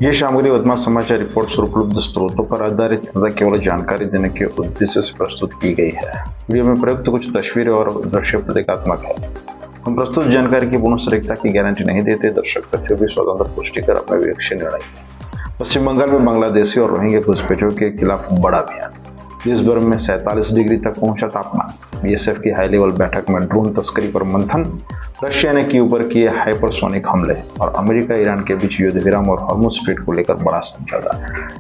ये सामग्री वर्तमान समाचार रिपोर्ट्स और उपलब्ध स्रोतों पर आधारित तथा केवल जानकारी देने के उद्देश्य से प्रस्तुत की गई है। वीडियो में प्रयुक्त कुछ तस्वीरें और दृश्य प्रतीकात्मक है। हम प्रस्तुत जानकारी की पूर्ण सटीकता की गारंटी नहीं देते। दर्शक तथ्यों की स्वतंत्र पुष्टि कर अपने विवेक निर्णय लें। पश्चिम बंगाल में बांग्लादेशी और रोहिंग्या घुसपैठियों के खिलाफ बड़ा अभियान। देश भर में 47 डिग्री तक पहुंचा तापमान। बीएसएफ की हाई लेवल बैठक में ड्रोन तस्करी पर मंथन। रशिया ने कीव पर किए हाइपरसोनिक हमले और अमेरिका ईरान के बीच युद्ध विराम और हॉर्मुज स्ट्रेट को लेकर बड़ा समझौता।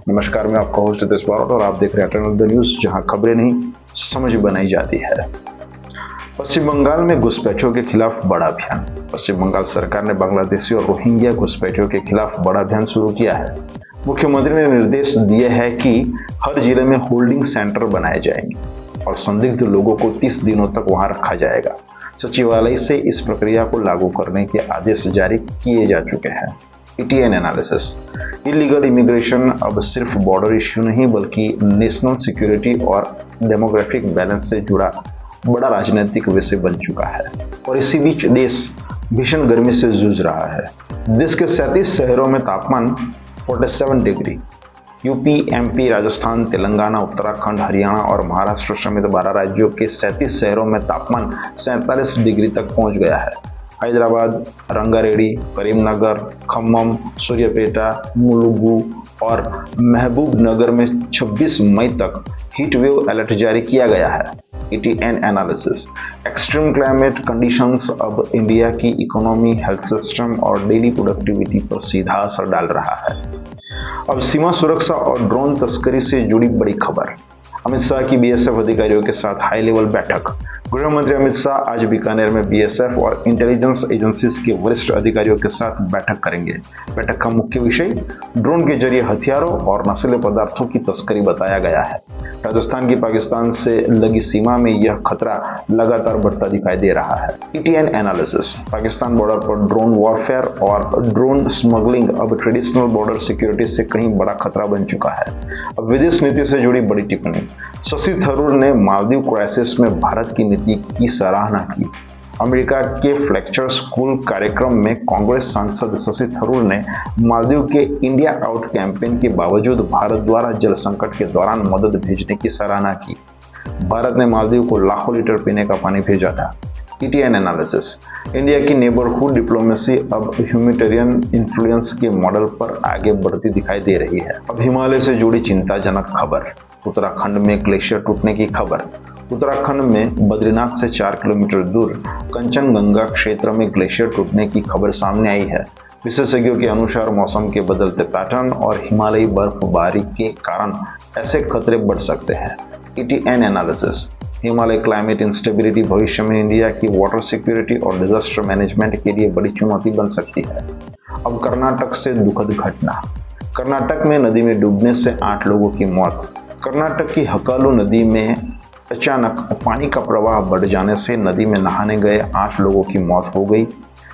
नमस्कार, मैं आपका होस्ट हितेश बारोट और आप देख रहे हैं टर्न ऑफ द न्यूज, जहां खबरें नहीं समझ बनाई जाती है। पश्चिम बंगाल में घुसपैठियों के खिलाफ बड़ा अभियान। पश्चिम बंगाल सरकार ने बांग्लादेशी और रोहिंग्या घुसपैठियों के खिलाफ बड़ा अभियान शुरू किया है। मुख्यमंत्री ने निर्देश दिए हैं कि हर जिले में होल्डिंग सेंटर बनाए जाएंगे और संदिग्ध लोगों को 30 दिनों तक वहां रखा जाएगा। सचिवालय से इस प्रक्रिया को लागू करने के आदेश जारी किए जा चुके हैं। ETN analysis. इलीगल इमिग्रेशन अब सिर्फ बॉर्डर इश्यू नहीं बल्कि नेशनल सिक्योरिटी और डेमोग्राफिक बैलेंस से जुड़ा बड़ा राजनीतिक विषय बन चुका है और इसी बीच देश भीषण गर्मी से जूझ रहा है। देश के 37 शहरों में तापमान 47 degree. UP, MP, Rajasthan, Telangana, Uttarakhand, Haryana और महाराष्ट्र समेत 12 राज्यों के 37 शहरों में तापमान 47 डिग्री तक पहुंच गया है। हैदराबाद, रंगारेड्डी, करीमनगर, खम्मम, सूर्यापेटा, मुलुगु और महबूबनगर में 26 मई तक हीट वेव अलर्ट जारी किया गया है। ETN analysis. Extreme climate conditions अब इंडिया की इकोनॉमी, हेल्थ सिस्टम और डेली प्रोडक्टिविटी पर सीधा असर डाल रहा है। अब सीमा सुरक्षा और ड्रोन तस्करी से जुड़ी बड़ी खबर। अमित शाह की BSF अधिकारियों के साथ हाई लेवल बैठक। गृह मंत्री अमित शाह आज बीकानेर में BSF और इंटेलिजेंस एजेंसीज के वरिष्ठ अधिकारियों के साथ बैठक करेंगे। बैठक का मुख्य विषय ड्रोन के जरिए हथियारों और नशीले पदार्थों की तस्करी बताया गया है। राजस्थान की पाकिस्तान से लगी सीमा में यह खतरा लगातार बढ़ता दिखाई दे रहा है। ETN analysis. पाकिस्तान बॉर्डर पर ड्रोन वॉरफेयर और ड्रोन स्मगलिंग अब ट्रेडिशनल बॉर्डर सिक्योरिटी से कहीं बड़ा खतरा बन चुका है। अब विदेश नीति से जुड़ी बड़ी टिप्पणी। शशि थरूर ने मालदीव क्राइसिस में भारत की नीति की सराहना की। अमेरिका के फ्लेक्चर स्कूल कार्यक्रम में कांग्रेस सांसद शशि थरूर ने मालदीव के इंडिया आउट कैंपेन के बावजूद भारत द्वारा जल संकट के दौरान मदद भेजने की सराहना की। भारत ने मालदीव को लाखों लीटर पीने का पानी भेजा था। ETN analysis. इंडिया की नेबरहुड डिप्लोमेसी अब ह्यूमैनिटेरियन इन्फ्लुएंस के मॉडल पर आगे बढ़ती दिखाई दे रही है। अब हिमालय से जुड़ी चिंताजनक खबर। उत्तराखंड में ग्लेशियर टूटने की खबर। उत्तराखंड में बद्रीनाथ से 4 किलोमीटर दूर कंचनजंगा क्षेत्र में ग्लेशियर टूटने की खबर सामने आई है। विशेषज्ञों के अनुसार मौसम के बदलते पैटर्न और हिमालयी बर्फबारी के कारण ऐसे खतरे बढ़ सकते हैं। ETN analysis. Himalaya climate instability भविष्य में इंडिया की वाटर सिक्योरिटी और डिजास्टर मैनेजमेंट के लिए बड़ी चुनौती बन सकती है। अब कर्नाटक से दुखद घटना। कर्नाटक में नदी में डूबने से 8 लोगों की मौत। कर्नाटक की हकालू नदी में अचानक पानी का प्रवाह बढ़ जाने से नदी में नहाने गए 8 लोगों की मौत हो गई।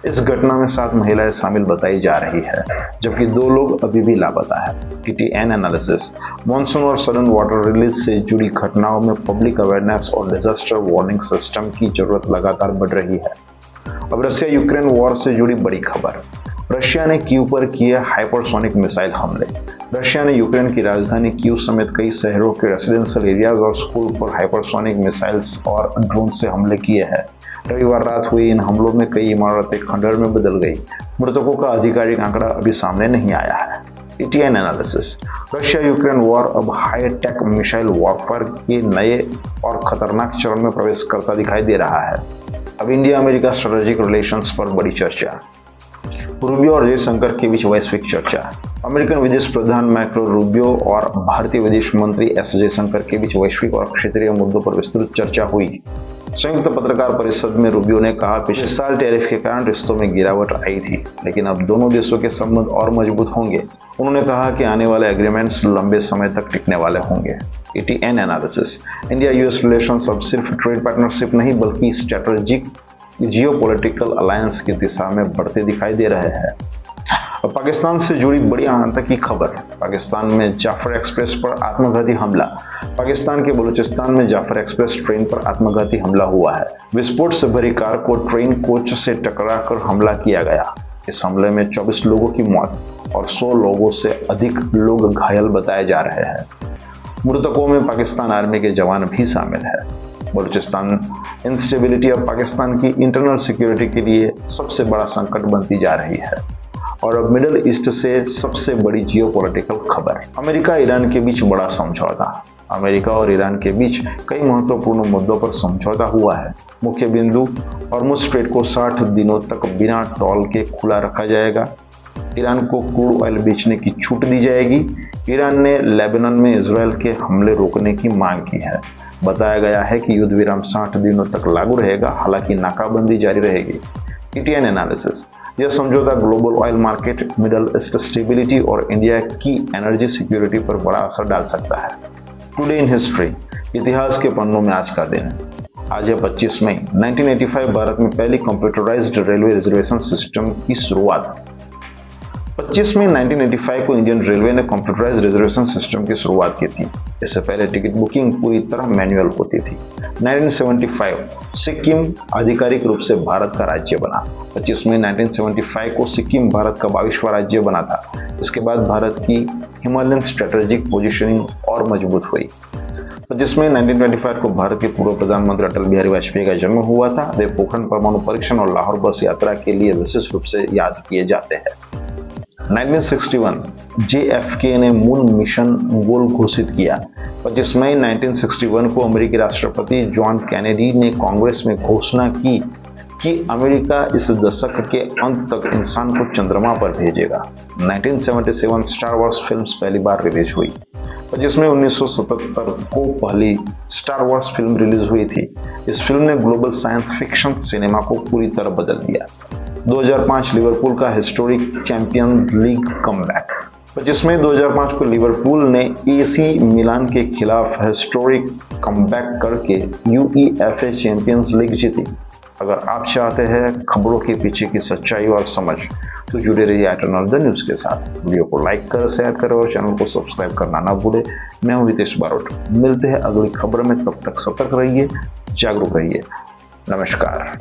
इस घटना में 7 महिलाएं शामिल बताई जा रही है, जबकि 2 लोग अभी भी लापता है। ETN analysis. मॉनसून और सडन वाटर रिलीज से जुड़ी घटनाओं में पब्लिक अवेयरनेस और डिजास्टर वार्निंग सिस्टम की जरूरत लगातार बढ़ रही है। अब रशिया यूक्रेन वॉर से जुड़ी बड़ी खबर। रशिया ने कीव पर किए हाइपरसोनिक मिसाइल हमले। रशिया ने यूक्रेन की राजधानी कीव समेत कई शहरों के रेसिडेंशियल एरियाज और स्कूल पर हाइपरसोनिक मिसाइल्स और ड्रोन से हमले किए हैं। रविवार रात हुए इन हमलों में कई इमारतें खंडहर में बदल गई। मृतकों का आधिकारिक आंकड़ा अभी सामने नहीं आया है। ETN analysis. Russia Ukraine war अब हाई टेक मिसाइल वॉरफेयर के नए और खतरनाक चरण में प्रवेश करता दिखाई दे रहा है। अब इंडिया अमेरिका स्ट्रेटेजिक रिलेशंस पर बड़ी चर्चा। रूबियो और जयशंकर के बीच वैश्विक चर्चा। अमेरिकन विदेश प्रधान मार्को रूबियो और भारतीय विदेश मंत्री S जयशंकर के बीच वैश्विक और क्षेत्रीय मुद्दों पर विस्तृत चर्चा हुई। संयुक्त पत्रकार परिषद में रूबियो ने कहा, पिछले साल टैरिफ के कारण रिश्तों में गिरावट आई थी, लेकिन अब दोनों देशों के संबंध और मजबूत होंगे। उन्होंने कहा कि आने वाले एग्रीमेंट्स लंबे समय तक टिकने वाले होंगे। ETN analysis. India US relations अब सिर्फ ट्रेड पार्टनरशिप नहीं बल्कि स्ट्रेटेजिक जियोपॉलिटिकल अलायंस की दिशा में बढ़ते दिखाई दे रहे हैं। अब पाकिस्तान से जुड़ी बड़ी आतंक की खबर। पाकिस्तान में जाफर एक्सप्रेस पर आत्मघाती हमला। पाकिस्तान के बलूचिस्तान में जाफर एक्सप्रेस ट्रेन पर आत्मघाती हमला हुआ है। विस्फोट से भरी कार को ट्रेन कोच से टकराकर हमला किया गया। इस हमले में 24 लोगों की मौत और 100 लोगों से अधिक लोग घायल बताए जा रहे हैं। मृतकों में पाकिस्तान आर्मी के जवान भी शामिल है। बलूचिस्तान इंस्टेबिलिटी अब पाकिस्तान की इंटरनल सिक्योरिटी के लिए सबसे बड़ा संकट बनती जा रही है और अब मिडिल ईस्ट से सबसे बड़ी जियोपॉलिटिकल खबर। अमेरिका ईरान के बीच बड़ा समझौता। अमेरिका और ईरान के बीच कई महत्वपूर्ण मुद्दों पर समझौता हुआ है। मुख्य बिंदु हॉर्मुज़ स्ट्रेट को 60 दिनों तक बिना टोल के खुला रखा जाएगा। ईरान को क्रूड ऑयल बेचने की छूट दी जाएगी। ईरान ने लेबनान में इजराइल के हमले रोकने की मांग की है। बताया गया है कि युद्ध विराम 60 दिनों तक लागू रहेगा, हालांकि नाकाबंदी जारी रहेगी। PTN एनालिसिस, यह समझौता global oil market, middle east stability और इंडिया की एनर्जी सिक्योरिटी पर बड़ा असर डाल सकता है। टुडे इन हिस्ट्री, इतिहास के पन्नों में आज का दिन है। आज है 25 मई 1985, भारत में पहली कंप्यूटराइज्ड रेलवे रिजर्वेशन सिस्टम की शुरुआत। 25 मई 1985 को इंडियन रेलवे ने कंप्यूटराइज्ड रिजर्वेशन सिस्टम की शुरुआत की थी। इससे पहले टिकट बुकिंग पूरी तरह मैनुअल होती थी। 1975 सिक्किम आधिकारिक रूप से भारत का राज्य बना। 25 मई 1975 को सिक्किम भारत का 22वां राज्य बना था। इसके बाद भारत की हिमालयन स्ट्रेटेजिक पोजीशनिंग और मजबूत हुई। 25 मई 1925 को भारत के पूर्व प्रधानमंत्री अटल बिहारी वाजपेयी का जन्म हुआ था। वे पोखरण परमाणु परीक्षण और लाहौर बस यात्रा के लिए विशेष रूप से याद किए जाते हैं। 1961 JFK ने मून मिशन गोल घोषित किया। 25 मई 1961 को अमेरिकी राष्ट्रपति जॉन कैनेडी ने कांग्रेस में घोषणा की कि अमेरिका इस दशक के अंत तक इंसान को चंद्रमा पर भेजेगा। 1977 स्टार वॉर्स फिल्म पहली बार रिलीज हुई। 25 मई 1977 को पहली स्टार वॉर्स फिल्म रिलीज हुई थी। इस फिल्म ने ग्लोबल साइंस फिक्शन सिनेमा को पूरी तरह बदल दिया। 2005 लिवरपूल का हिस्टोरिक चैंपियन लीग कमबैक। 25 मई 2005 को लिवरपूल ने AC मिलान के खिलाफ हिस्टोरिक कमबैक करके UEFA चैंपियंस लीग जीती। अगर आप चाहते हैं खबरों के पीछे की सच्चाई और समझ, तो जुड़े रहिए एटर्नल द न्यूज़ के साथ। वीडियो को लाइक करें, शेयर करें और चैनल को सब्सक्राइब करना ना भूलें। मैं हूं हितेश बारोट। मिलते हैं अगली खबर में, तब तक सतर्क रहिए, जागरूक रहिए। नमस्कार।